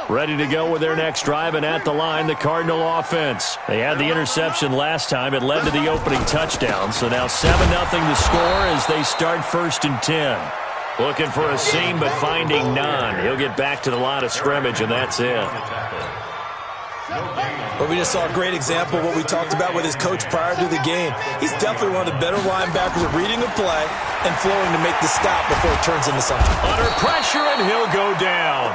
Ready to go with their next drive, and at the line, the Cardinal offense. They had the interception last time. It led to the opening touchdown. So now 7-0 to score as they start 1st and 10. Looking for a seam, but finding none. He'll get back to the line of scrimmage, and that's it. Well, we just saw a great example of what we talked about with his coach prior to the game. He's definitely one of the better linebackers at reading the play and flowing to make the stop before it turns into something. Under pressure, and he'll go down.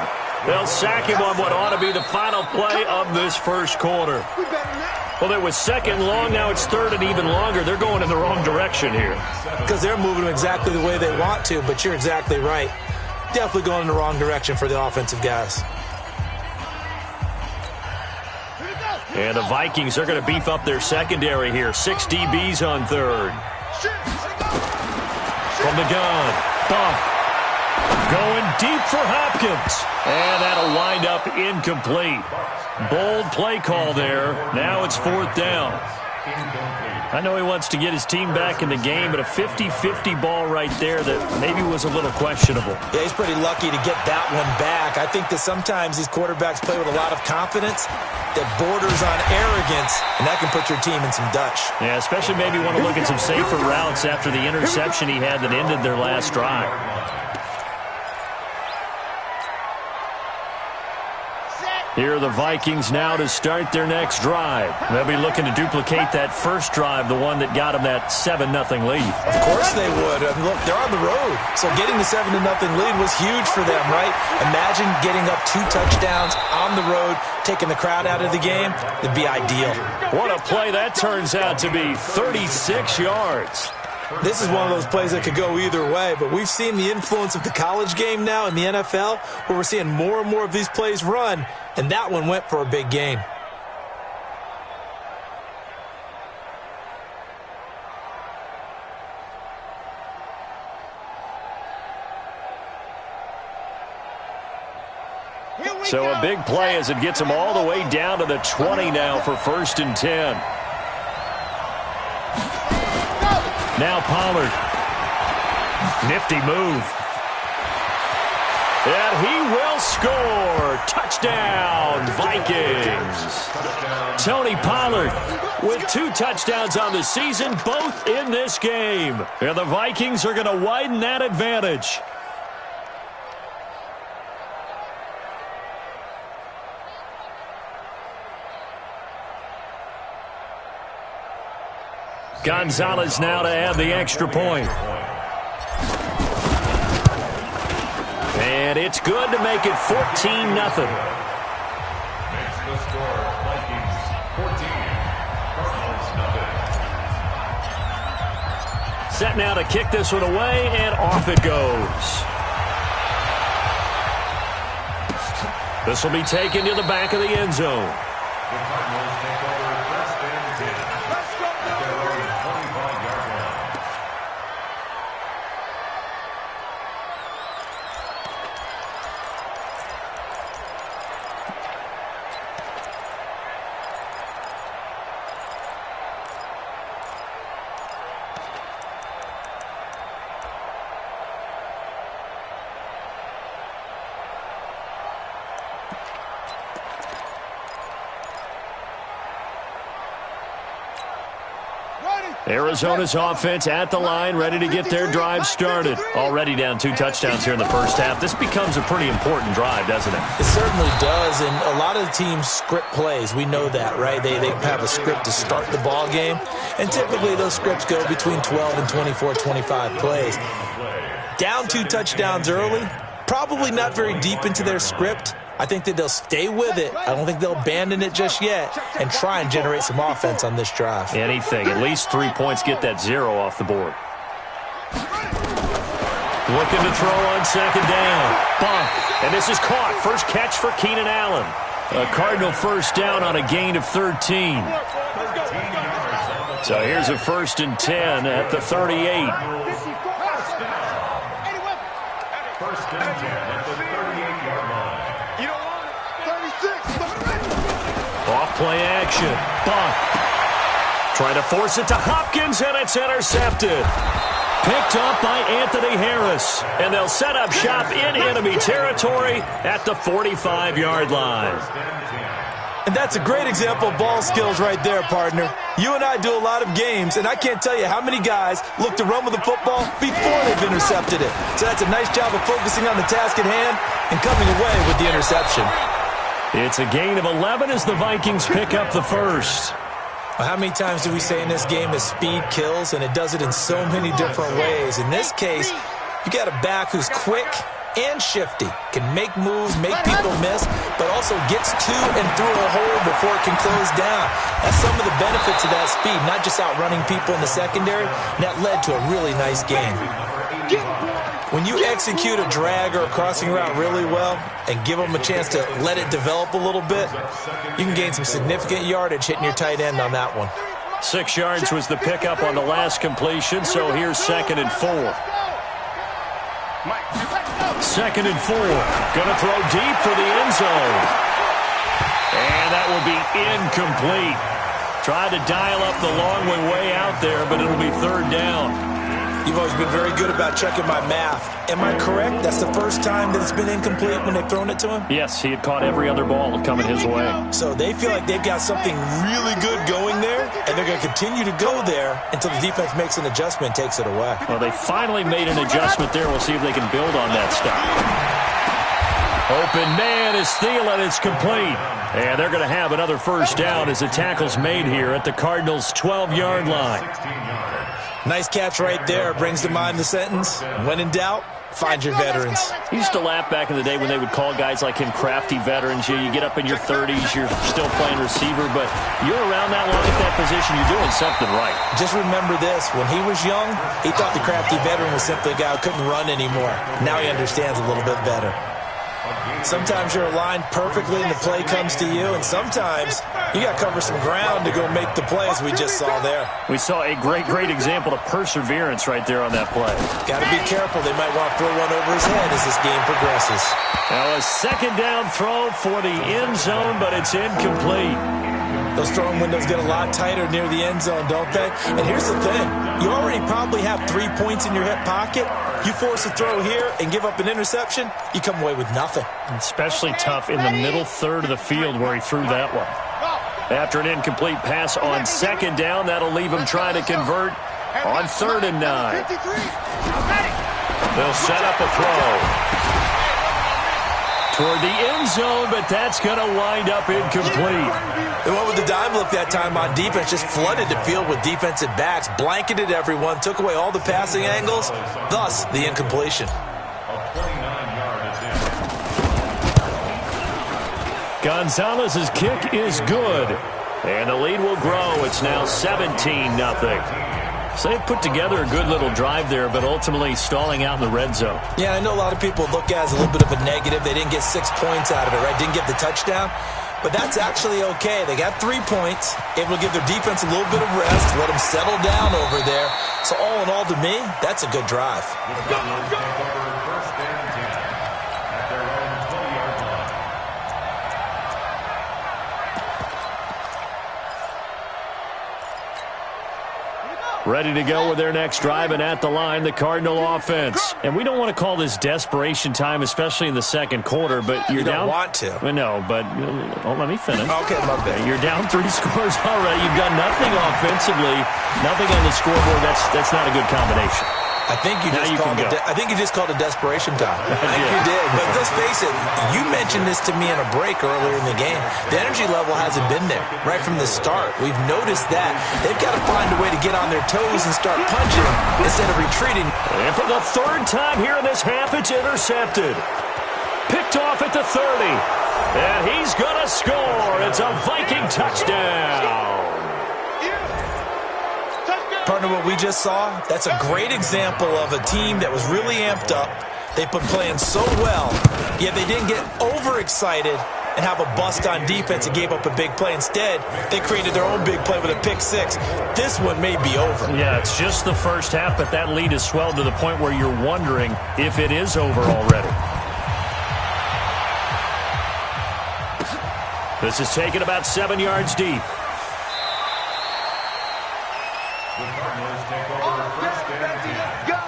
They'll sack him on what ought to be the final play of this first quarter. Well, it was 2nd long. Now it's 3rd and even longer. They're going in the wrong direction here. Because they're moving exactly the way they want to, but you're exactly right. Definitely going in the wrong direction for the offensive guys. And the Vikings are going to beef up their secondary here. 6 DBs on 3rd. From the gun. Bump. Going deep for Hopkins. And that'll wind up incomplete. Bold play call there. Now it's 4th down. I know he wants to get his team back in the game, but a 50-50 ball right there that maybe was a little questionable. Yeah, he's pretty lucky to get that one back. I think that sometimes these quarterbacks play with a lot of confidence that borders on arrogance, and that can put your team in some Dutch. Yeah, especially maybe want to look at some safer routes after the interception he had that ended their last drive. Here are the Vikings now to start their next drive. They'll be looking to duplicate that first drive, the one that got them that 7-0 lead. Of course they would. I mean, look, they're on the road. So getting the 7-0 lead was huge for them, right? Imagine getting up 2 touchdowns on the road, taking the crowd out of the game. It'd be ideal. What a play that turns out to be. 36 yards. This is one of those plays that could go either way, but we've seen the influence of the college game now in the NFL, where we're seeing more and more of these plays run, and that one went for a big gain. So a big play as it gets them all the way down to the 20 now for 1st and 10. Now Pollard. Nifty move. And he will score. Touchdown, Vikings. Tony Pollard with 2 touchdowns on the season, both in this game. And the Vikings are going to widen that advantage. Gonzalez now to add the extra point. And it's good to make it 14-0. Set now to kick this one away, and off it goes. This will be taken to the back of the end zone. Arizona's offense at the line, ready to get their drive started. Already down 2 touchdowns here in the first half. This becomes a pretty important drive, doesn't it? It certainly does, and a lot of the teams script plays. We know that, right? They have a script to start the ball game, and typically those scripts go between 12 and 24, 25 plays. Down 2 touchdowns early, probably not very deep into their script. I think that they'll stay with it. I don't think they'll abandon it just yet and try and generate some offense on this drive. Anything. At least 3 points, get that 0 off the board. Looking to throw on 2nd down. Bump. And this is caught. First catch for Keenan Allen. A Cardinal first down on a gain of 13. So here's a 1st and 10 at the 38. First and 10 at the 38-yard line. Off play action. Bump. Trying to force it to Hopkins, and it's intercepted. Picked up by Anthony Harris. And they'll set up shop in enemy territory at the 45-yard line. And that's a great example of ball skills right there, partner. You and I do a lot of games, and I can't tell you how many guys look to run with the football before they've intercepted it. So that's a nice job of focusing on the task at hand and coming away with the interception. It's a gain of 11 as the Vikings pick up the first. Well, how many times do we say in this game that speed kills, and it does it in so many different ways? In this case, you got a back who's quick and shifty, can make moves, make people miss, but also gets to and through a hole before it can close down. That's some of the benefits of that speed, not just outrunning people in the secondary, and that led to a really nice game. When you execute a drag or a crossing route really well and give them a chance to let it develop a little bit, you can gain some significant yardage hitting your tight end on that one. 6 yards was the pickup on the last completion, so here's 2nd and 4. 2nd and 4. Gonna throw deep for the end zone. And that will be incomplete. Tried to dial up the long way out there, but it'll be 3rd down. You've always been very good about checking my math. Am I correct? That's the first time that it's been incomplete when they've thrown it to him? Yes, he had caught every other ball coming his way. So they feel like they've got something really good going there, and they're going to continue to go there until the defense makes an adjustment and takes it away. Well, they finally made an adjustment there. We'll see if they can build on that stuff. Open man is Thielen. It's complete. And they're going to have another first down as the tackle's made here at the Cardinals' 12-yard line. Nice catch right there. Brings to mind the sentence, when in doubt, find your veterans. He used to laugh back in the day when they would call guys like him crafty veterans. You get up in your 30s, you're still playing receiver, but you're around that long at that position, you're doing something right. Just remember this. When he was young, he thought the crafty veteran was simply a guy who couldn't run anymore. Now he understands a little bit better. Sometimes you're aligned perfectly and the play comes to you, and sometimes you got to cover some ground to go make the plays we just saw there. We saw a great example of perseverance right there on that play. Got to be careful. They might want to throw one over his head as this game progresses. Now a 2nd down throw for the end zone, but it's incomplete. Those throwing windows get a lot tighter near the end zone, don't they? And here's the thing. You already probably have 3 points in your hip pocket. You force a throw here and give up an interception, you come away with nothing. Especially tough in the middle third of the field where he threw that one. After an incomplete pass on 2nd down, that'll leave him trying to convert on 3rd and 9. They'll set up a throw toward the end zone, but that's going to wind up incomplete. They went with the dime look that time on defense, just flooded the field with defensive backs, blanketed everyone, took away all the passing angles, thus the incompletion. Gonzalez's kick is good, and the lead will grow. It's now 17-0. So they've put together a good little drive there, but ultimately stalling out in the red zone. Yeah, I know a lot of people look at it as a little bit of a negative. They didn't get 6 points out of it, right? Didn't get the touchdown. But that's actually okay. They got 3 points. It will give their defense a little bit of rest, let them settle down over there. So all in all, to me, that's a good drive. Ready to go with their next drive, and at the line, the Cardinal offense. And we don't want to call this desperation time, especially in the 2nd quarter, but you're down. You don't want to. No, but let me finish. Okay, my bad. You're down 3 scores already. You've done nothing offensively, nothing on the scoreboard. That's not a good combination. I think you just called it desperation time. I think you did. But let's face it, you mentioned this to me in a break earlier in the game. The energy level hasn't been there right from the start. We've noticed that. They've got to find a way to get on their toes and start punching instead of retreating. And for the 3rd time here in this half, it's intercepted. Picked off at the 30. And he's going to score. It's a Viking touchdown. Partner, what we just saw, that's a great example of a team that was really amped up. They've been playing so well, yet they didn't get overexcited and have a bust on defense and gave up a big play. Instead, they created their own big play with a pick 6. This one may be over. Yeah, it's just the first half, but that lead has swelled to the point where you're wondering if it is over already. This is taken about 7 yards deep. The Cardinals take over 1st and 10.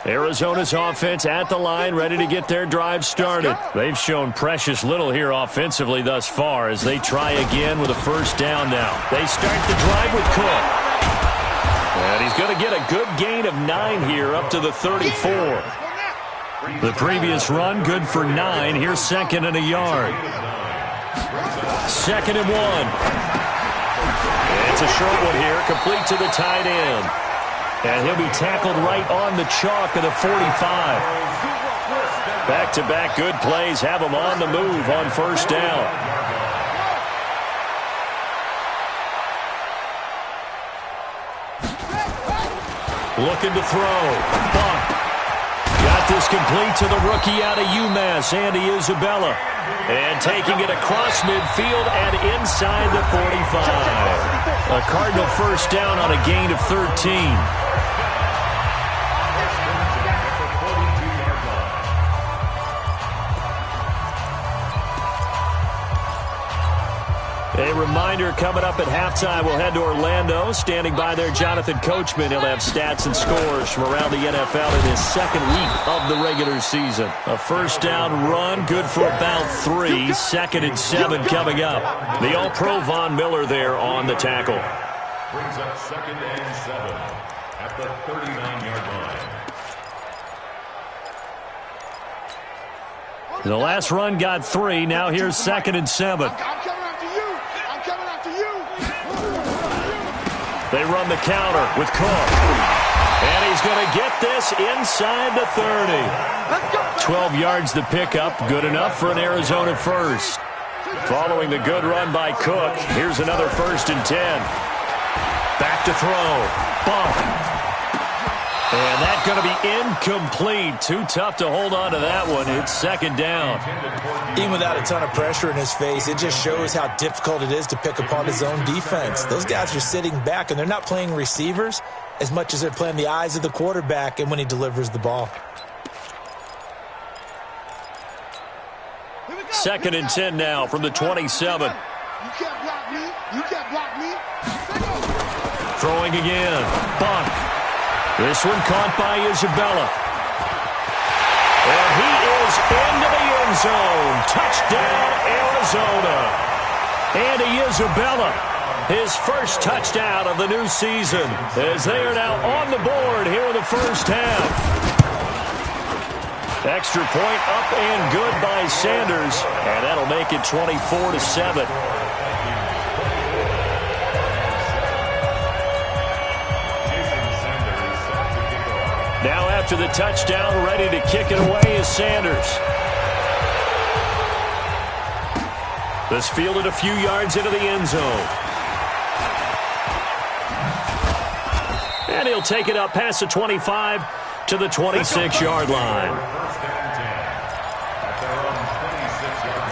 Arizona's offense at the line, ready to get their drive started. They've shown precious little here offensively thus far as they try again with a first down now. They start the drive with Cook. And he's going to get a good gain of 9 here up to the 34. The previous run, good for 9. Here's 2nd and a yard. 2nd and 1. It's a short one here, complete to the tight end. And he'll be tackled right on the chalk of the 45. Back-to-back good plays have him on the move on first down. Looking to throw. Buck. Got this complete to the rookie out of UMass, Andy Isabella. And taking it across midfield and inside the 45. A Cardinal first down on a gain of 13. A reminder coming up at halftime, we'll head to Orlando. Standing by there, Jonathan Coachman. He'll have stats and scores from around the NFL in his 2nd week of the regular season. A first down run, good for about 3. 2nd and 7 coming up. The All-Pro Von Miller there on the tackle. Brings up 2nd and 7 at the 39-yard line. The last run got 3. Now here's 2nd and 7. They run the counter with Cook. And he's going to get this inside the 30. 12 yards to pick up. Good enough for an Arizona first. Following the good run by Cook, here's another 1st and 10. Back to throw. Bump. And that's going to be incomplete. Too tough to hold on to that one. It's 2nd down. Even without a ton of pressure in his face, it just shows how difficult it is to pick apart his own defense. Those guys are sitting back, and they're not playing receivers as much as they're playing the eyes of the quarterback and when he delivers the ball. 2nd and 10 now from the 27. You can't block me. You can't block me. Throwing again. Buck. This one caught by Isabella. And he is into the end zone. Touchdown, Arizona. Andy Isabella, his first touchdown of the new season, as they are now on the board here in the first half. Extra point up and good by Sanders, and that'll make it 24-7. Now after the touchdown, ready to kick it away is Sanders. This fielded a few yards into the end zone. And he'll take it up past the 25 to the 26-yard line. First and 10 at their own 26-yard line.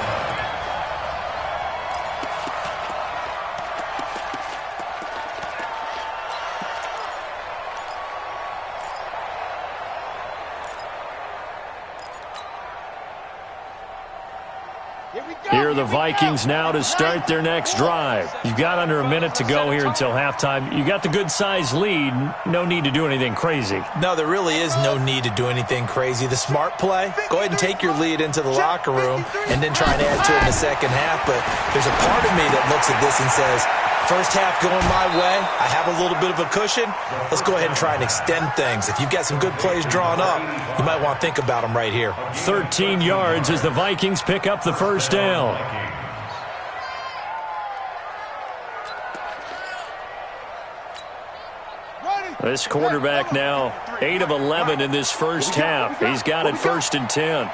Here are the Vikings now to start their next drive. You've got under a minute to go here until halftime. You got the good-sized lead. No need to do anything crazy. No, there really is no need to do anything crazy. The smart play, go ahead and take your lead into the locker room and then try and add to it in the second half. But there's a part of me that looks at this and says, first half going my way, I have a little bit of a cushion. Let's go ahead and try and extend things. If you've got some good plays drawn up, you might want to think about them right here. 13 yards as the Vikings pick up the first down. This quarterback now 8 of 11 in this first half. He's got it 1st and 10.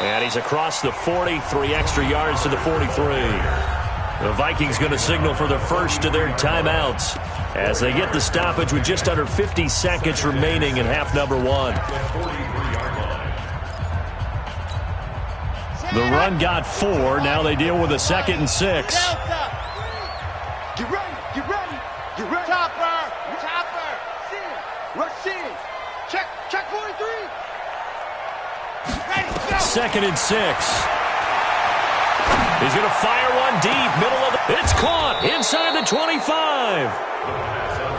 And he's across the 40, 3 extra yards to the 43. The Vikings going to signal for the first of their timeouts as they get the stoppage with just under 50 seconds remaining in half number 1. The run got 4. Now they deal with a 2nd and 6. Get ready. Get ready. Get ready. Chopper. Chopper. Rush in. Check 43. Ready. Go. 2nd and 6. He's going to fire one deep, middle of the... It's caught inside the 25.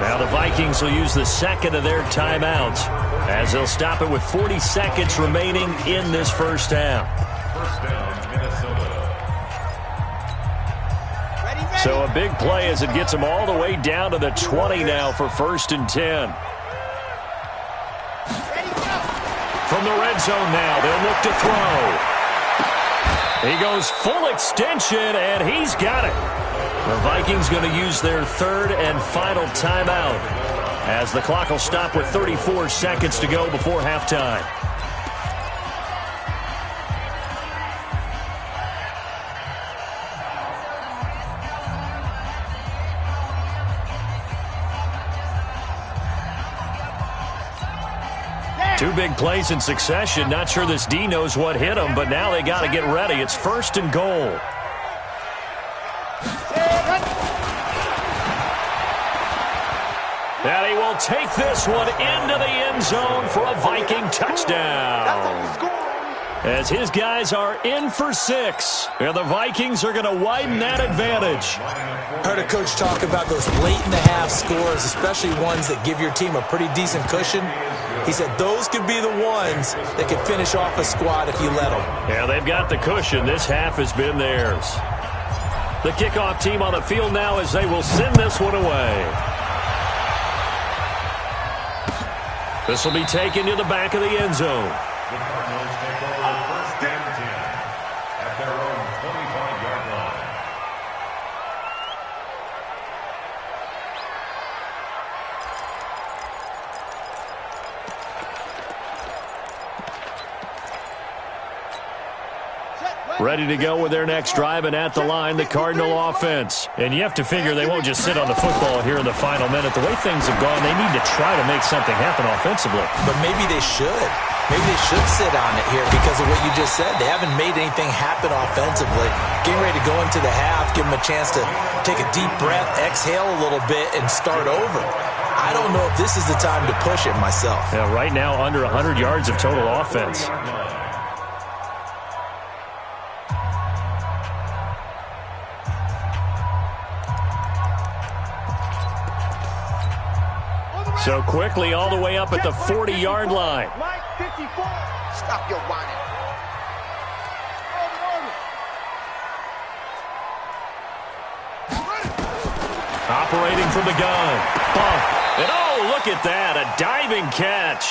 Now the Vikings will use the second of their timeouts as they'll stop it with 40 seconds remaining in this first half. First down, Minnesota. So a big play as it gets them all the way down to the 20 now for 1st and 10. From the red zone now, they'll look to throw. He goes full extension, and he's got it. The Vikings going to use their third and final timeout as the clock will stop with 34 seconds to go before halftime. Two big plays in succession. Not sure this D knows what hit him, but now they got to get ready. It's 1st and goal. And he will take this one into the end zone for a Viking touchdown. As his guys are in for 6. And the Vikings are going to widen that advantage. Heard a coach talk about those late-in-the-half scores, especially ones that give your team a pretty decent cushion. He said those could be the ones that could finish off a squad if you let them. Yeah, they've got the cushion. This half has been theirs. The kickoff team on the field now as they will send this one away. This will be taken to the back of the end zone. The Cardinals take over 1st and 10 at their own 25-yard line. Ready to go with their next drive, and at the line, the Cardinal offense. And you have to figure they won't just sit on the football here in the final minute. The way things have gone, they need to try to make something happen offensively. But maybe they should. Maybe they should sit on it here because of what you just said. They haven't made anything happen offensively. Getting ready to go into the half, give them a chance to take a deep breath, exhale a little bit, and start over. I don't know if this is the time to push it myself. Yeah, right now, under 100 yards of total offense. So quickly all the way up at the 40-yard line. Stop your whining. Operating from the gun. Bump. And oh, look at that. A diving catch.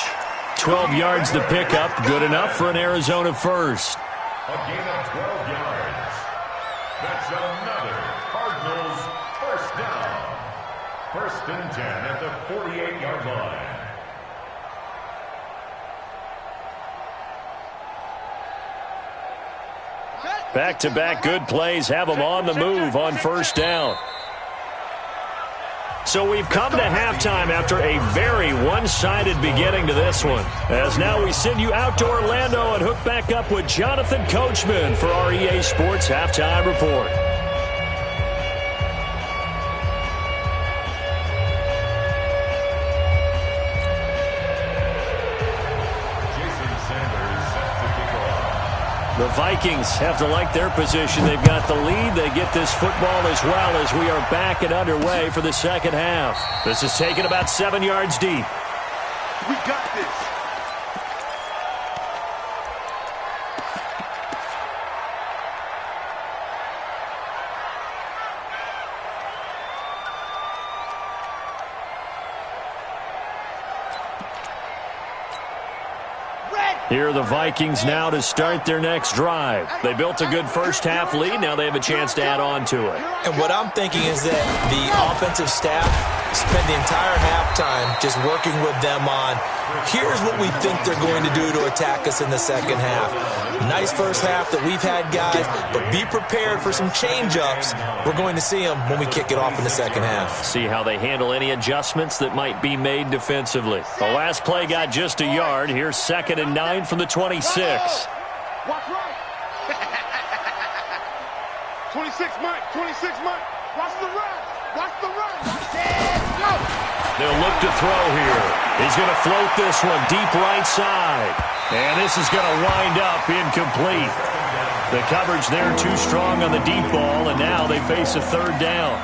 12 yards to pick up. Good enough for an Arizona first. A gain of 12 yards. That's another Cardinals first down. 1st and 10 at the 48-yard line. Back-to-back good plays have them on the move on 1st down. So we've come to halftime after a very one-sided beginning to this one. As now we send you out to Orlando and hook back up with Jonathan Coachman for our EA Sports Halftime Report. The Vikings have to like their position. They've got the lead. They get this football as well as we are back and underway for the second half. This is taken about 7 yards deep. We got this. Here are the Vikings now to start their next drive. They built a good first half lead. Now they have a chance to add on to it. And what I'm thinking is that the offensive staff spend the entire halftime just working with them on, here's what we think they're going to do to attack us in the second half. Nice first half that we've had, guys, but be prepared for some change-ups. We're going to see them when we kick it off in the second half. See how they handle any adjustments that might be made defensively. The last play got just a yard. Here's 2nd and 9 from the 26. Watch right. 26 Mike. 26 Mike. Watch the run. Watch the run. Go. They'll look to throw here. He's going to float this one deep right side. And this is going to wind up incomplete. The coverage there too strong on the deep ball, and now they face a third down.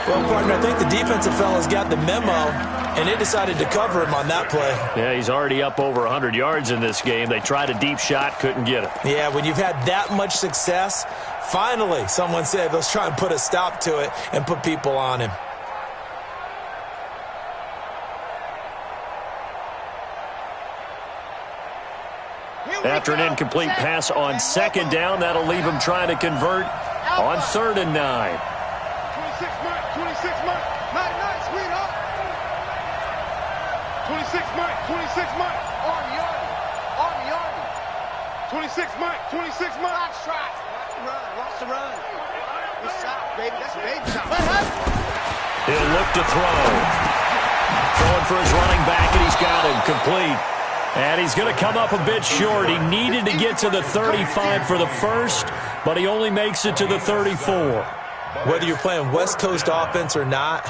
Well, partner, I think the defensive fellas got the memo, and they decided to cover him on that play. Yeah, he's already up over 100 yards in this game. They tried a deep shot, couldn't get it. Yeah, when you've had that much success, finally, someone said, let's try and put a stop to it and put people on him. After an incomplete pass on second down, that'll leave him trying to convert on 3rd and 9. 26 Mike, 26 Mike, night, sweetheart. 26 Mike, 26 Mike, Army. 26 Mike, 26 Mike. Box track, watch the run. Good shot, baby, that's a baby shot. He'll look to throw. Throwing for his running back, and he's got him complete. And he's going to come up a bit short. He needed to get to the 35 for the first, but he only makes it to the 34. Whether you're playing West Coast offense or not,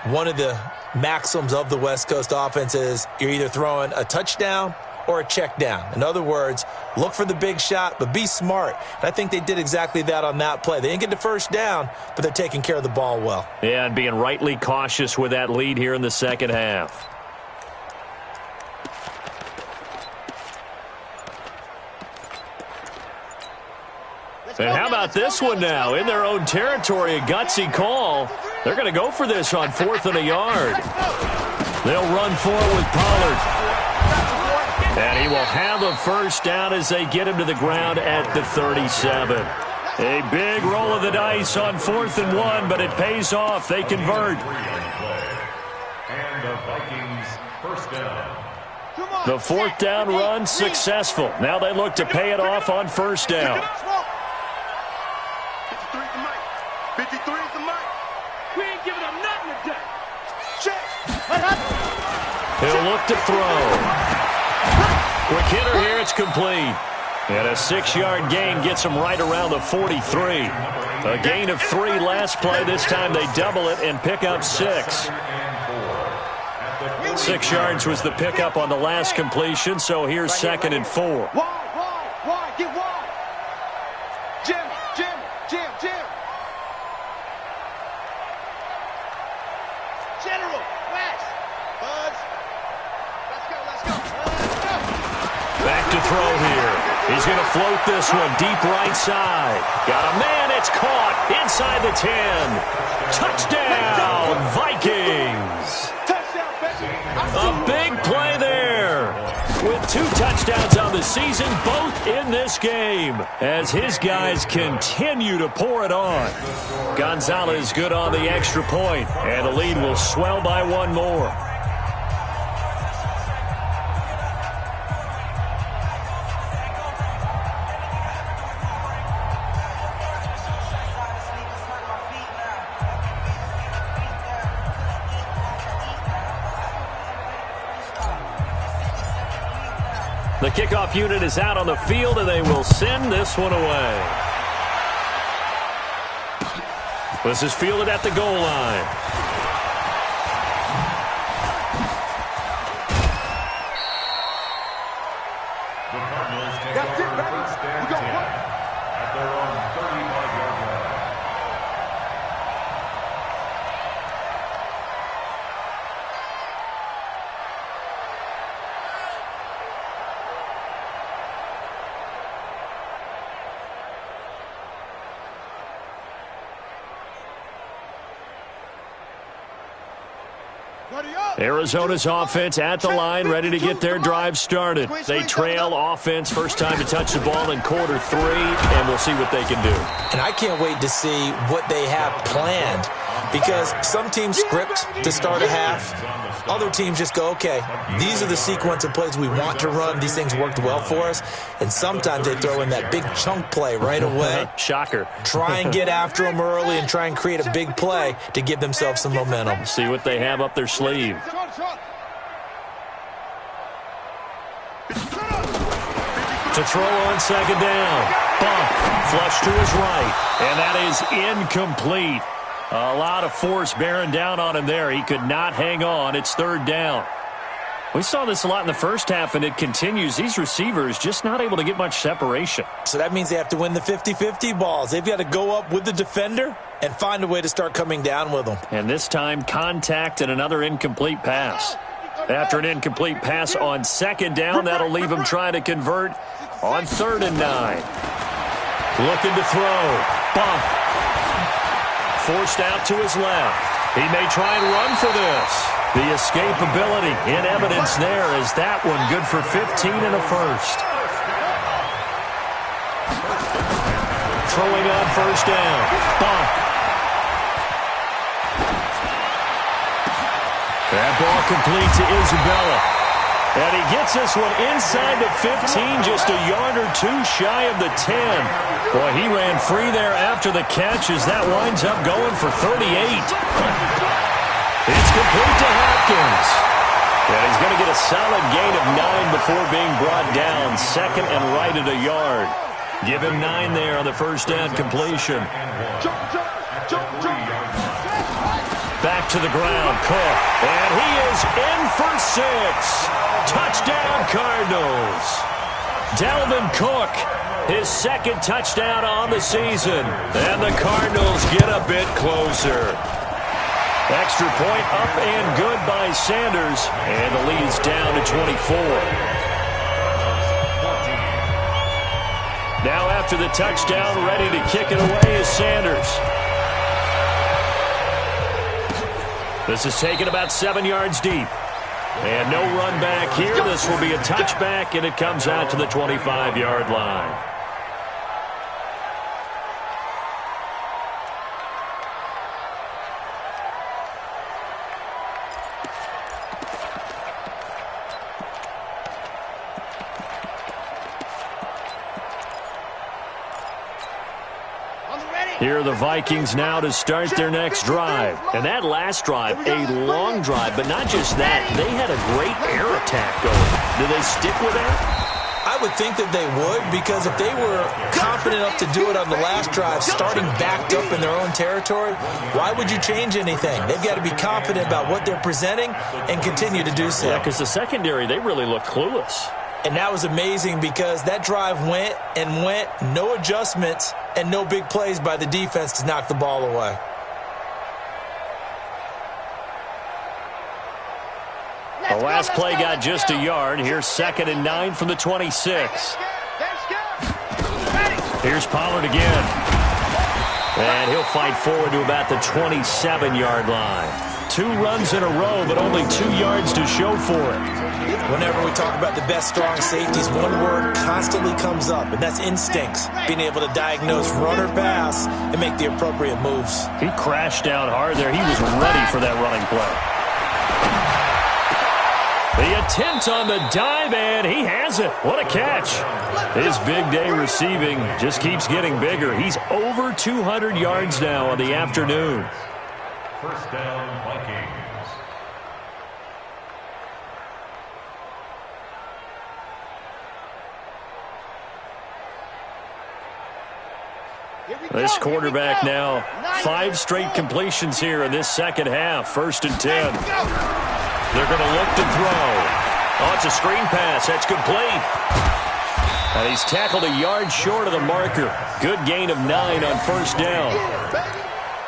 one of the maxims of the West Coast offense is you're either throwing a touchdown or a check down. In other words, look for the big shot, but be smart. And I think they did exactly that on that play. They didn't get the first down, but they're taking care of the ball well. Yeah, and being rightly cautious with that lead here in the second half. And how about this one now? In their own territory, a gutsy call. They're going to go for this on 4th and a yard. They'll run for it with Pollard. And he will have a first down as they get him to the ground at the 37. A big roll of the dice on 4th and 1, but it pays off. They convert. And the Vikings first down. The 4th down run successful. Now they look to pay it off on 1st down. 53 is the mic. We ain't giving them nothing today. Check. He'll look to throw. Quick hitter here, it's complete. And a 6-yard gain gets him right around the 43. A gain of 3 last play. This time they double it and pick up 6. 6 yards was the pickup on the last completion, so here's 2nd and 4. Why? Get wide. Jim. General, West. Buds. Let's go. Back to throw here. He's going to float this one deep right side. Got a man, it's caught inside the 10. Touchdown, Vikings. Touchdown, baby. A big play there. With 2 touchdowns on the season, both in this game, as his guys continue to pour it on. Gonzalez good on the extra point, and the lead will swell by 1 more. The kickoff unit is out on the field, and they will send this one away. This is fielded at the goal line. The Cardinals take over 1st and 10 at their own 35-yard line. Arizona's offense at the line, ready to get their drive started. They trail offense, first time to touch the ball in quarter 3, and we'll see what they can do. And I can't wait to see what they have planned, because some teams script to start a half. Other teams just go, okay, these are the sequence of plays we want to run. These things worked well for us. And sometimes they throw in that big chunk play right away. Shocker. Try and get after them early and try and create a big play to give themselves some momentum. See what they have up their sleeve. To throw on 2nd down. Bump. Flush to his right. And that is incomplete. A lot of force bearing down on him there. He could not hang on. It's 3rd down. We saw this a lot in the first half, and it continues. These receivers just not able to get much separation. So that means they have to win the 50-50 balls. They've got to go up with the defender and find a way to start coming down with them. And this time, contact and another incomplete pass. After an incomplete pass on second down, that'll leave him trying to convert on 3rd and 9. Looking to throw. Bump. Forced out to his left. He may try and run for this. The escapability in evidence there is that one good for 15 and a first. Throwing on 1st down. Bump. That ball complete to Isabella. And he gets this one inside the 15, just a yard or two shy of the 10. Boy, he ran free there after the catch as that winds up going for 38. It's complete to Hopkins. And he's going to get a solid gain of 9 before being brought down. 2nd and right at a yard. Give him 9 there on the 1st down completion. Back to the ground, Cook. And he is in for 6. Touchdown, Cardinals. Dalvin Cook, his 2nd touchdown on the season. And the Cardinals get a bit closer. Extra point up and good by Sanders. And the lead's down to 24. Now after the touchdown, ready to kick it away is Sanders. This is taken about 7 yards deep. And no run back here. This will be a touchback, and it comes out to the 25-yard line. Here are the Vikings now to start their next drive. And that last drive, a long drive, but not just that. They had a great air attack going. Do they stick with that? I would think that they would, because if they were confident enough to do it on the last drive, starting backed up in their own territory, why would you change anything? They've got to be confident about what they're presenting and continue to do so. Yeah, because the secondary, they really look clueless. And that was amazing because that drive went and went, no adjustments, and no big plays by the defense to knock the ball away. The last play got just a yard. Here's 2nd and 9 from the 26. Here's Pollard again. And he'll fight forward to about the 27-yard line. 2 runs in a row, but only 2 yards to show for it. Whenever we talk about the best strong safeties, one word constantly comes up, and that's instincts. Being able to diagnose run or pass and make the appropriate moves. He crashed down hard there. He was ready for that running play. The attempt on the dive, and he has it. What a catch. His big day receiving just keeps getting bigger. He's over 200 yards now on the afternoon. 1st down, Vikings. This quarterback now, 5 straight completions here in this second half. 1st and 10. They're going to look to throw. Oh, it's a screen pass. That's complete. And he's tackled a yard short of the marker. Good gain of 9 on 1st down.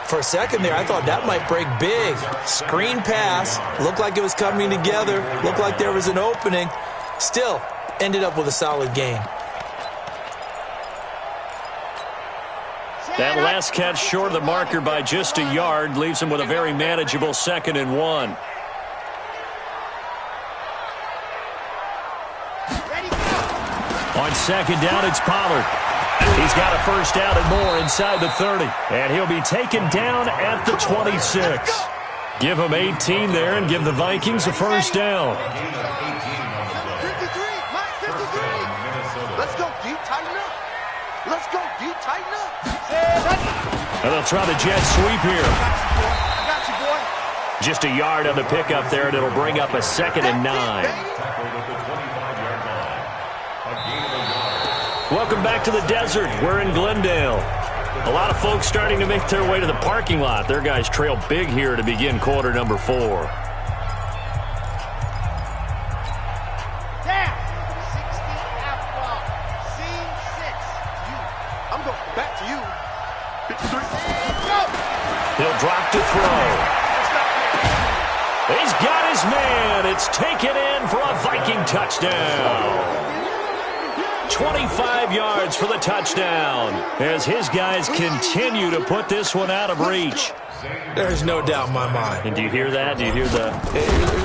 For a second there, I thought that might break big. Screen pass. Looked like it was coming together. Looked like there was an opening. Still, ended up with a solid gain. That last catch short of the marker by just a yard leaves him with a very manageable 2nd and 1. On 2nd down, it's Pollard. He's got a 1st down and more inside the 30. And he'll be taken down at the 26. Give him 18 there and give the Vikings a 1st down. 53, Mike, 53. Let's go deep, tighten up. Let's go deep, tighten up. And they'll try the jet sweep here. I got you, boy. Just a yard on the pickup there, and it'll bring up a 2nd and 9. Welcome back to the desert. We're in Glendale. A lot of folks starting to make their way to the parking lot. Their guys trail big here to begin quarter number 4. drop to throw. He's got his man. It's taken in for a Viking touchdown. 25 yards for the touchdown as his guys continue to put this one out of reach. There's no doubt in my mind. And do you hear that? Do you hear the...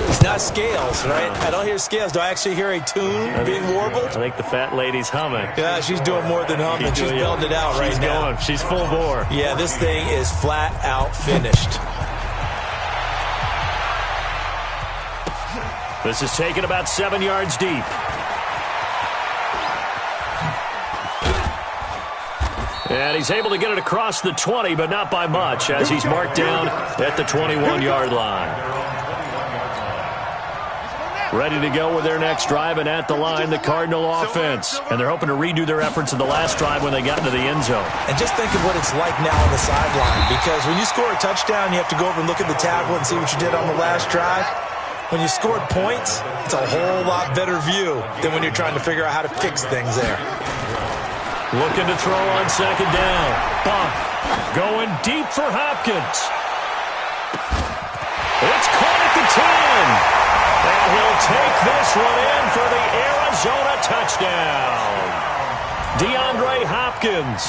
It's not scales, right? I don't hear scales. Do I actually hear a tune being warbled? I think the fat lady's humming. Yeah, she's doing more than humming. She's belting it out right now. She's full bore. Yeah, this thing is flat out finished. This is taken about 7 yards deep. And he's able to get it across the 20, but not by much, as he's marked down at the 21-yard line. Ready to go with their next drive, and at the line, the Cardinal offense. And they're hoping to redo their efforts in the last drive when they got into the end zone. And just think of what it's like now on the sideline, because when you score a touchdown, you have to go over and look at the tackle and see what you did on the last drive. When you scored points, it's a whole lot better view than when you're trying to figure out how to fix things there. Looking to throw on second down. Bump. Going deep for Hopkins. It's caught at the 10. And he'll take this one in for the Arizona touchdown. DeAndre Hopkins,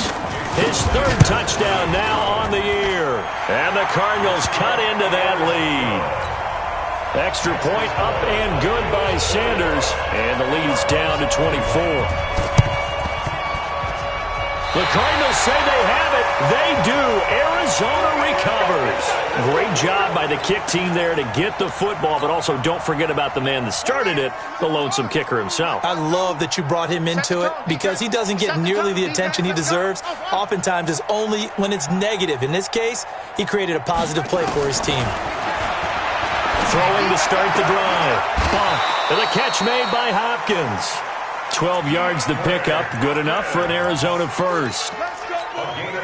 his third touchdown now on the year. And the Cardinals cut into that lead. Extra point up and good by Sanders. And the lead's down to 24. The Cardinals say they have it. They do. Arizona recovers. Great job by the kick team there to get the football, but also don't forget about the man that started it, the lonesome kicker himself. I love that you brought him into it because he doesn't get nearly the attention he deserves. Oftentimes it's only when it's negative. In this case, he created a positive play for his team. Throwing to start the drive. Bump. And the catch made by Hopkins. 12 yards to pick up. Good enough for an Arizona first.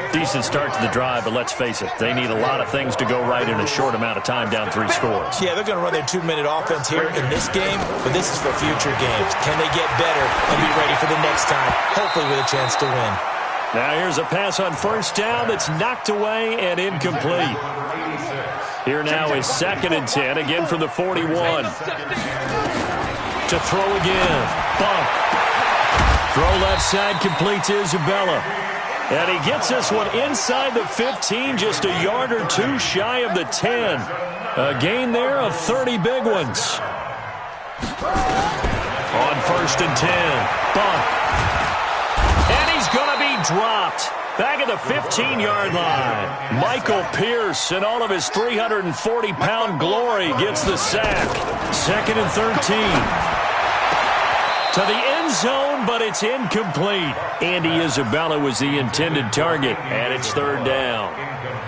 Decent start to the drive, but let's face it, they need a lot of things to go right in a short amount of time, down 3 scores. Yeah, they're going to run their 2-minute offense here in this game, but this is for future games. Can they get better and be ready for the next time, hopefully with a chance to win? Now here's a pass on first down that's knocked away and incomplete. Here now is 2nd and 10, again from the 41. To throw again. Bump. Throw left side, complete to Isabella. And he gets this one inside the 15, just a yard or two shy of the 10. A gain there of 30 big ones. On 1st and 10. Bump. And he's going to be dropped. Back at the 15-yard line. Michael Pierce, in all of his 340-pound glory, gets the sack. 2nd and 13. To the end zone, but it's incomplete. Andy Isabella was the intended target, and it's 3rd down.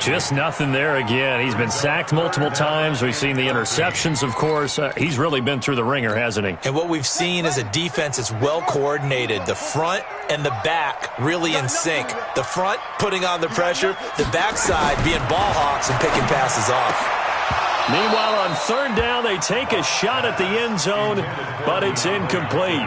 Just nothing there again. He's been sacked multiple times. We've seen the interceptions, of course. He's really been through the ringer, hasn't he? And what we've seen is a defense that's well coordinated. The front and the back really in sync. The front putting on the pressure, the backside being ball hawks and picking passes off. Meanwhile, on 3rd down, they take a shot at the end zone, but it's incomplete.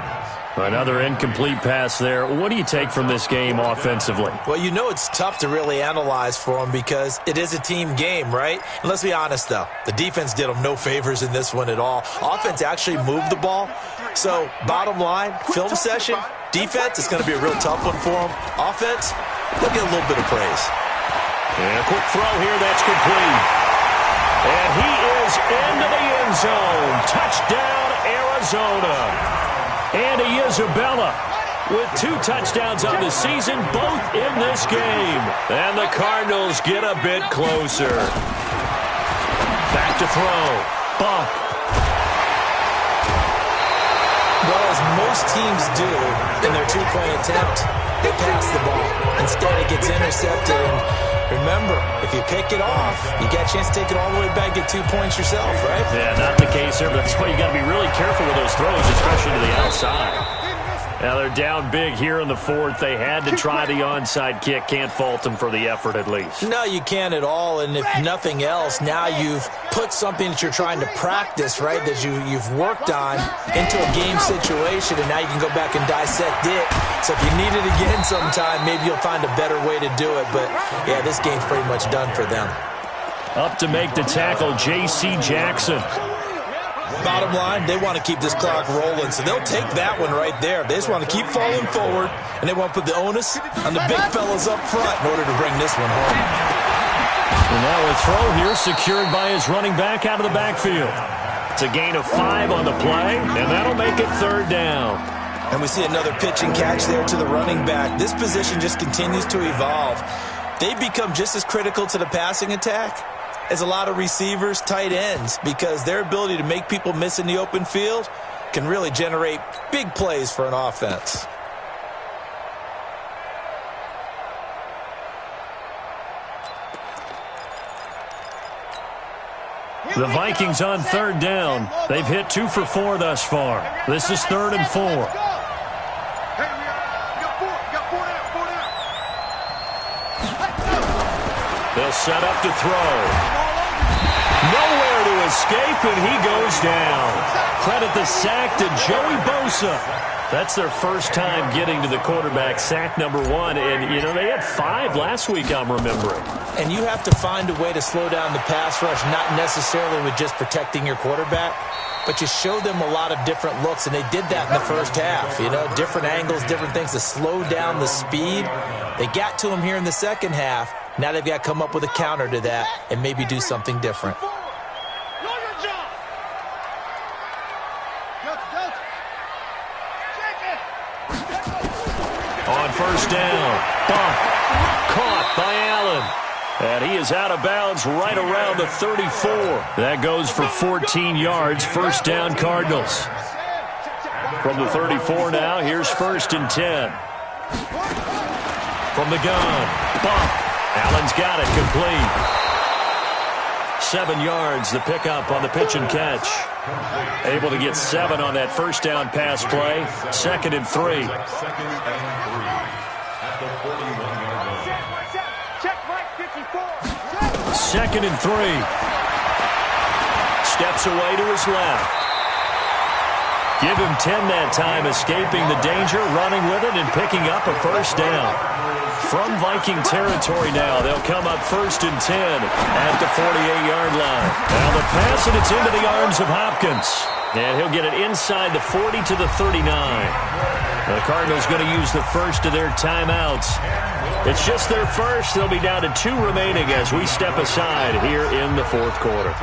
Another incomplete pass there. What do you take from this game offensively? Well, you know it's tough to really analyze for them because it is a team game, right? And let's be honest, though. The defense did them no favors in this one at all. Offense actually moved the ball. So, bottom line, film session, defense is going to be a real tough one for them. Offense, they'll get a little bit of praise. And a quick throw here, that's complete. And he is into the end zone. Touchdown, Arizona. Andy Isabella with 2 touchdowns on the season, both in this game. And the Cardinals get a bit closer. Back to throw. Bump. Well, as most teams do in their 2-point attempt, they pass the ball. Instead, it gets intercepted. And remember, if you pick it off, you get a chance to take it all the way back, get 2 points yourself, right? Yeah, not the case here, but that's why you got to be really careful with those throws, especially to the outside. Now they're down big here in the 4th. They had to try the onside kick. Can't fault them for the effort at least. No, you can't at all. And if nothing else, now you've put something that you're trying to practice, right, that you've worked on into a game situation, and now you can go back and dissect it. So if you need it again sometime, maybe you'll find a better way to do it. But, yeah, this game's pretty much done for them. Up to make the tackle, J.C. Jackson. Bottom line, they want to keep this clock rolling, so they'll take that one right there. They just want to keep falling forward, and they want to put the onus on the big fellas up front in order to bring this one home. And now a throw here secured by his running back out of the backfield. It's a gain of 5 on the play, and that'll make it 3rd down. And we see another pitch and catch there to the running back. This position just continues to evolve. They become just as critical to the passing attack as a lot of receivers, tight ends, because their ability to make people miss in the open field can really generate big plays for an offense. The Vikings on 3rd down. They've hit 2 for 4 thus far. This is 3rd and 4. They'll set up to throw. Nowhere to escape, and he goes down. Credit the sack to Joey Bosa. That's their first time getting to the quarterback, sack number 1. And, you know, they had 5 last week, I'm remembering. And you have to find a way to slow down the pass rush, not necessarily with just protecting your quarterback, but you show them a lot of different looks, and they did that in the first half. You know, different angles, different things to slow down the speed. They got to him here in the second half. Now they've got to come up with a counter to that and maybe do something different. On 1st down, bump, caught by Allen. And he is out of bounds right around the 34. That goes for 14 yards, 1st down Cardinals. From the 34 now, here's 1st and 10. From the gun, bump. Allen's got it, complete. 7 yards, the pickup on the pitch and catch. Able to get 7 on that 1st down pass play. 2nd and 3. Second and 3. Steps away to his left. Give him 10 that time, escaping the danger, running with it, and picking up a 1st down. From Viking territory now, they'll come up 1st and 10 at the 48-yard line. Now the pass, and it's into the arms of Hopkins. And he'll get it inside the 40 to the 39. The Cardinals going to use the first of their timeouts. It's just their first. They'll be down to 2 remaining as we step aside here in the 4th quarter.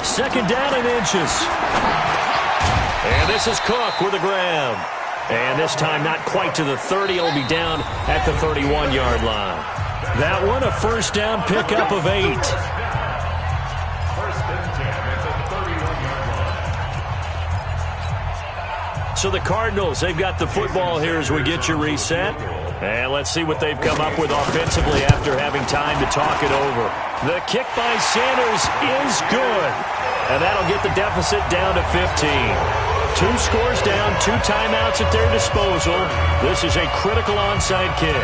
Second down and inches. And this is Cook with a grab. And this time not quite to the 30. It'll be down at the 31-yard line. That one, a 1st down pickup of 8. 1st and 10 at the 31-yard line. So the Cardinals, they've got the football here as we get you reset. And let's see what they've come up with offensively after having time to talk it over. The kick by Sanders is good. And that'll get the deficit down to 15. 2 scores down, 2 timeouts at their disposal. This is a critical onside kick.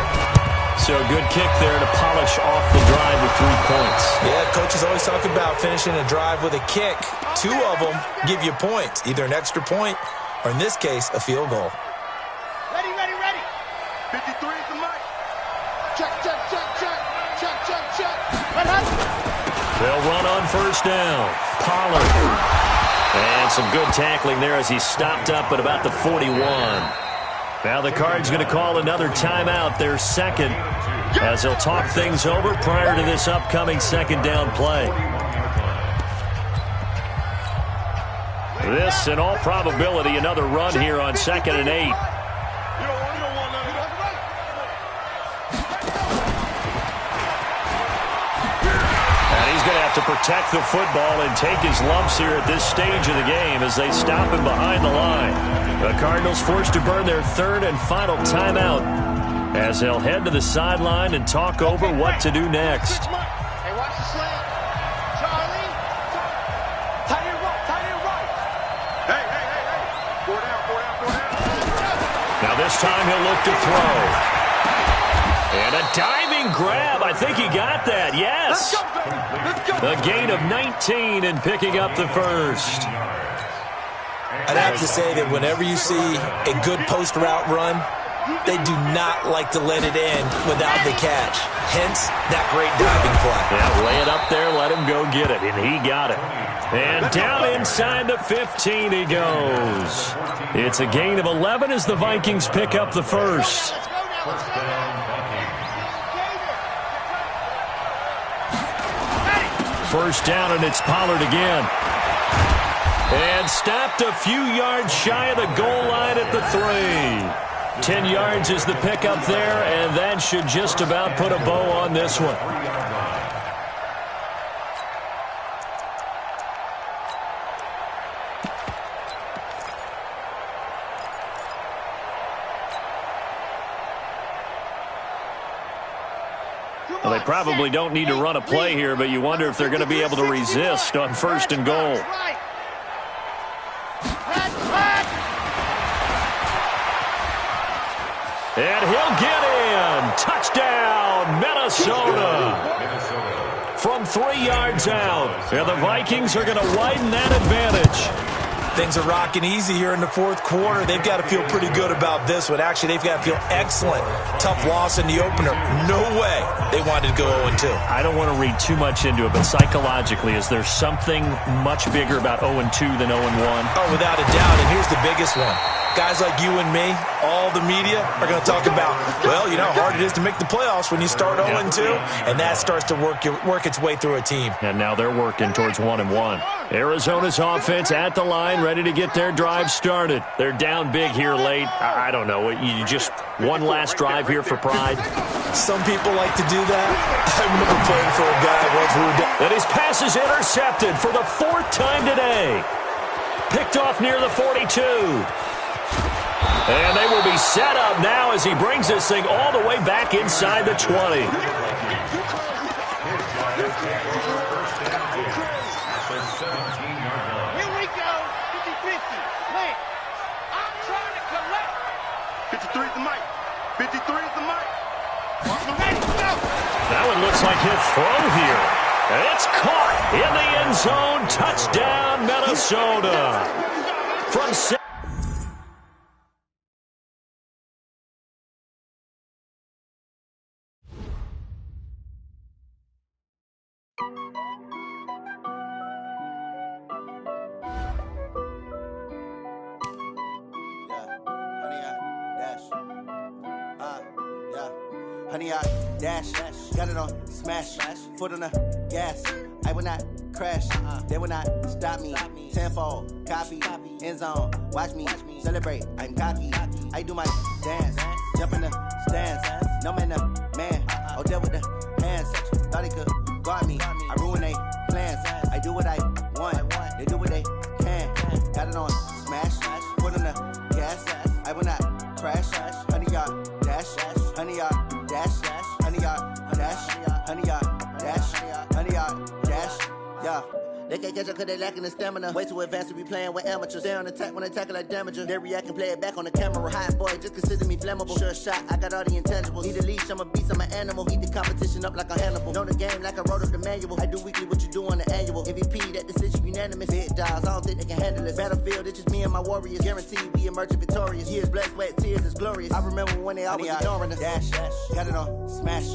So a good kick there to polish off the drive with 3 points. Yeah, coaches always talk about finishing a drive with a kick. 2 of them give you points, either an extra point or, in this case, a field goal. Ready, ready, ready. 53 is the mic. Check, check, check, check. Check, check, check. They'll run on 1st down. Pollard. And some good tackling there as he stopped up at about the 41. Now the Cards going to call another timeout, their 2nd, as they'll talk things over prior to this upcoming 2nd down play. This, in all probability, another run here on 2nd and 8. To protect the football and take his lumps here at this stage of the game as they stop him behind the line. The Cardinals forced to burn their 3rd and final timeout as they'll head to the sideline and talk over what to do next. Hey, watch the slant. Charlie. Tight end right. Hey. 4 down. Now this time he'll look to throw. And a diving grab. I think he got that. Yes. Let's go. A gain of 19 and picking up the 1st. I'd have to say that whenever you see a good post route run, They do not like to let it in without the catch. Hence, that great diving play. Yeah, lay it up there, let him go get it, and he got it. And down inside the 15 he goes. It's a gain of 11 as the Vikings pick up the first. First down, and it's Pollard again. And stopped a few yards shy of the goal line at the 3. 10 yards is the pickup there, and that should just about put a bow on this one. Well, they probably don't need to run a play here, but you wonder if they're going to be able to resist on first and goal. And he'll get in. Touchdown, Minnesota. From 3 yards out. And the Vikings are going to widen that advantage. Things are rocking easy here in the fourth quarter. They've got to feel pretty good about this one. Actually, they've got to feel excellent. Tough loss in the opener. No way they wanted to go 0-2. I don't want to read too much into it, but psychologically, is there something much bigger about 0-2 than 0-1? Oh, without a doubt, and here's the biggest one. Guys like you and me, all the media, are going to talk about, well, you know how hard it is to make the playoffs when you start 0-2, and that starts to work its way through a team. And now they're working towards 1-1. Arizona's offense at the line, ready to get their drive started. They're down big here late. I don't know. You just one last drive here for pride? Some people like to do that. I remember playing for a guy once who did. And his pass is intercepted for the 4th time today. Picked off near the 42. And they will be set up now as he brings this thing all the way back inside the 20. Here we go. 50-50. Man, I'm trying to collect. 53 is the mic. 53 is the mic. Ready, go. That one looks like he'll throw here. And it's caught in the end zone. Touchdown, Minnesota. From 6. Honey, I dash, got it on smash, foot on the gas. I will not crash, they will not stop me. Tenfold, copy, end zone, watch me celebrate. I'm cocky, I do my dance, jump in the stands. No man, man, oh deal with the hands. Thought he could guard me, I ruin they plans. I do what I want, they do what they can. Got it on smash, foot on the gas. I will not crash, honey, y'all dash, honey, y'all dash, honey, y'all dash, honey, y'all dash, honey, y'all dash, yeah. They can't catch up cause they lacking the stamina. Way too advanced to be playing with amateurs. Stay on attack when they tackle like damager. They react and play it back on the camera. Hot boy, just consider me flammable. Sure shot, I got all the intangibles. Need a leash, I'm a beast, I'm an animal. Eat the competition up like a Hannibal. Know the game like I wrote up the manual. I do weekly what you do on the annual. MVP, that decision unanimous. Big dials, I don't think they can handle it. Battlefield, it's just me and my warriors. Guaranteed we emerging victorious. Years, blood, sweat, tears, it's glorious. I remember when they always ignoring us. Dash, got it on smash,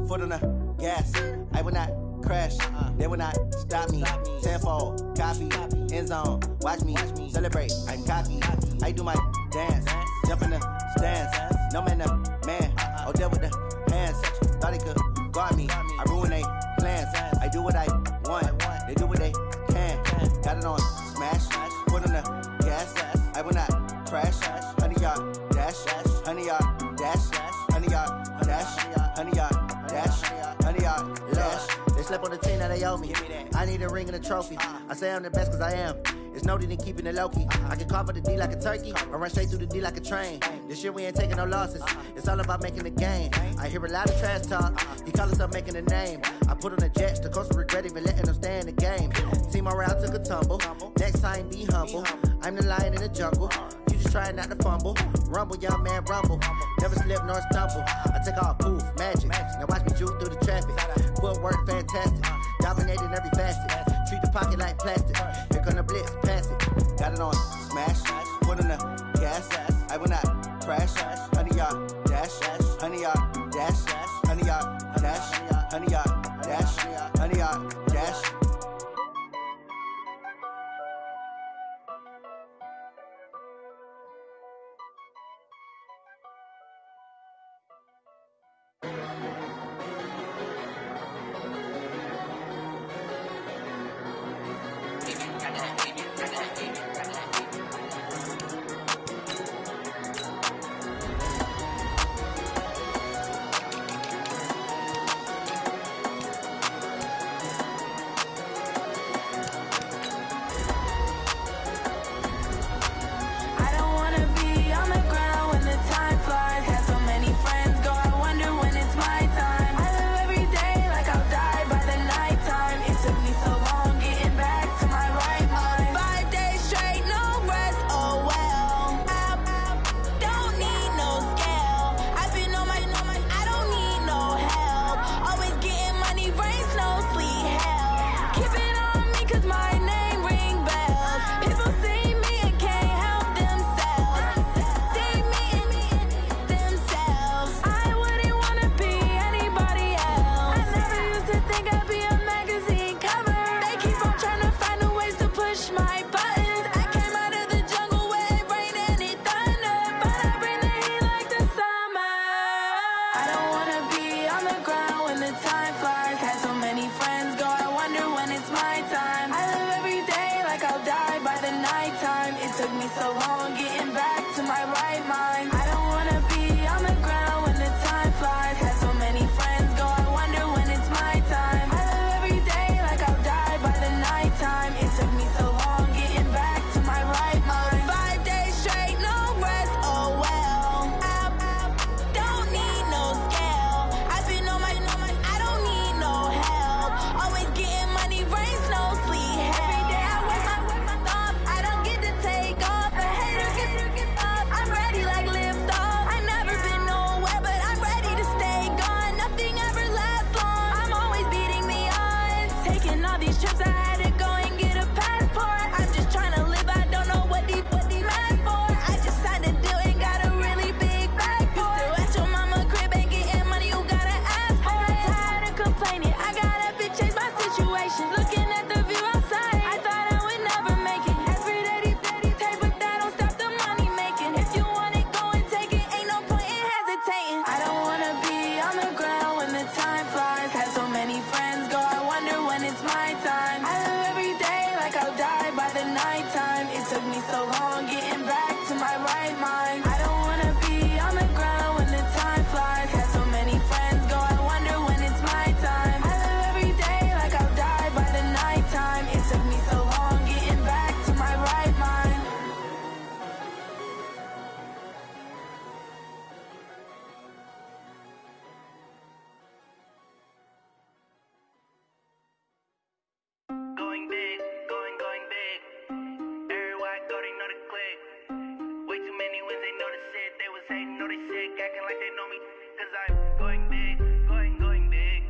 foot on the gas. I will not crash, they will not stop me. Tenfold, copy, end zone, watch me celebrate. I'm cocky, I do my dance, jump in the stands. No man, man, oh deal with the hands. Thought he could guard me, I ruin they plans. I do what I want, they do what they can. Got it on smash, foot on the gas. I will not crash, honey, y'all dash, honey, y'all dash, honey, y'all dash, honey, y'all dash, honey, y'all dash. They slept on the team that they owe me. I need a ring and a trophy. I say I'm the best cause I am. It's no need in keeping it low-key. I can carve up the D like a turkey or run straight through the D like a train. This year we ain't taking no losses. It's all about making the game. I hear a lot of trash talk. He call himself making a name. I put on the Jets. The coach will regret even letting them stay in the game. Team morale took a tumble. Next time be humble. I'm the lion in the jungle. You just trying not to fumble. Rumble, young man, rumble. Never slip nor stumble. I take off, poof, magic. Now watch me juke through the traffic. Footwork fantastic. Dominating every facet. Treat the pocket like plastic. Here come the blitz, pass it. Got it on smash. Foot on the gas. I will not crash. Honey, y'all ain't it? I got up and changed my situation. Looking at the view outside, I thought I would never make it. Every day they pay, but that don't stop the money making. If you want it, go and take it. Ain't no point in hesitating. I don't wanna be on the ground when the time flies. Had so many friends go, I wonder when it's my time. I live every day like I'll die by the nighttime. It took me so long getting back to my right mind. I don't wanna be on the ground when the time flies. Had so many friends go, I wonder when it's my time. I live every day like I'll die by the nighttime. It took me so long getting back to my right mind. Going big, going big. Everywhere I go, they know the click. Way too many wins, they know the shit. They was hating, know they sick, acting like they know me. Cause I'm going big, going big.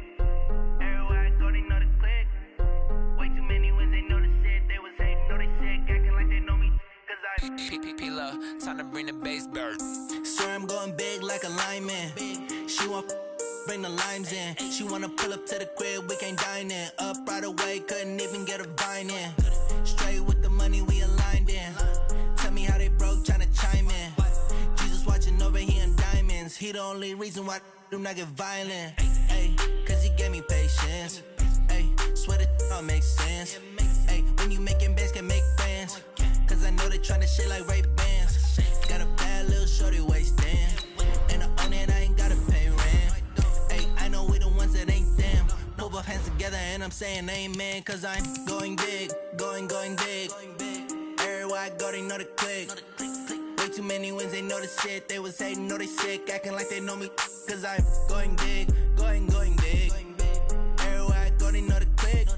Everywhere I go, they know the click. Way too many wins, they know the shit. They was hating, know they sick, acting like they know me. Cause I'm P-P-P-Love, time to bring the bass bird. Swear I'm going big like a lineman. She want bring the limes in. She wanna pull up to the crib, we can't dine in. Up right away, couldn't even get a vine in. Straight with the money we aligned in. Tell me how they broke, tryna chime in. Jesus watching over here in diamonds. He the only reason why do not get violent. Ay, cause he gave me patience. Ay, swear that all makes sense. Ay, when you making bands, can make friends. Cause I know they tryna shit like Ray-Bans. Got a bad little shorty wasting. And I own it, I ain't gotta pay rent. Ay, I know we the ones that ain't them. Put both hands together and I'm saying amen. Cause I'm going big, going big. Everywhere I go, they know the click. Way too many wins, they know the shit. They was hating, know they sick, acting like they know me. Cause I'm going big, going big. Everywhere I go, they know the click.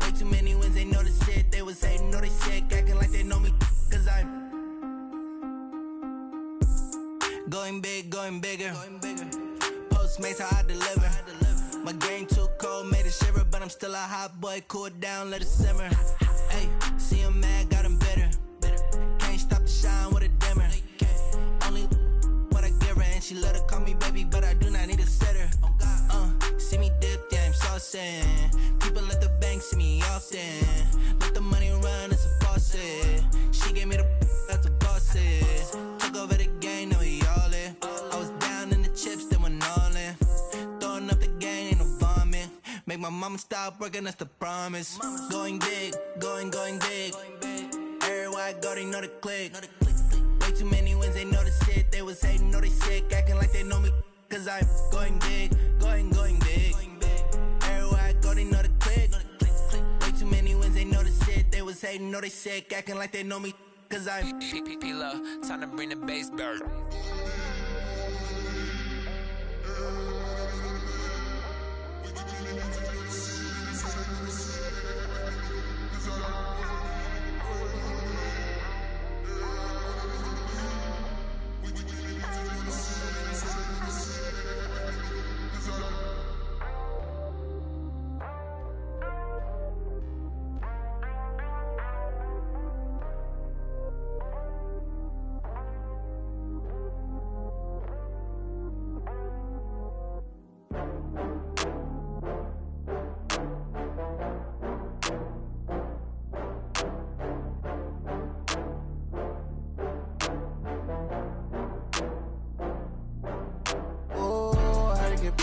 Way too many wins, they know the shit. They was hating, know they sick, acting like they know me. Cause I'm going big, going bigger. Postmates, how I deliver. My game too cold, made it shiver. But I'm still a hot boy, cool it down, let it simmer. Hey, see him mad, got him bitter. Can't stop the shine with a dimmer. Only what I give her, and she let her call me baby, but I do not need a sitter. See me dip, yeah, I'm saucing. People at the bank see me often. Let the money run, it's a faucet. She gave me the that's a boss is. Took over the game, now we all in. I was down in the chips, then went all in. Throwing up the game, ain't no vomit. Make my mama stop working, that's the promise. Going big, going big. Everywhere I go, they know the click. Way too many wins, they know the shit. They was hating, know they sick, acting like they know me. Cause I'm going big, going big. Everywhere I go, they know the click. Way too many wins, they know the shit. They was hating, know they sick, acting like they know me. Cause I'm P-P-P-Love, time to bring the bass bird.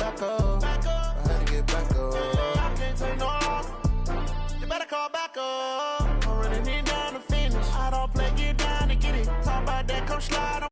back up. I had to get back up. I can't take no loss. You better call back up. I'm running it down to finish. I don't play, get down to get it. Talk about that, come slide.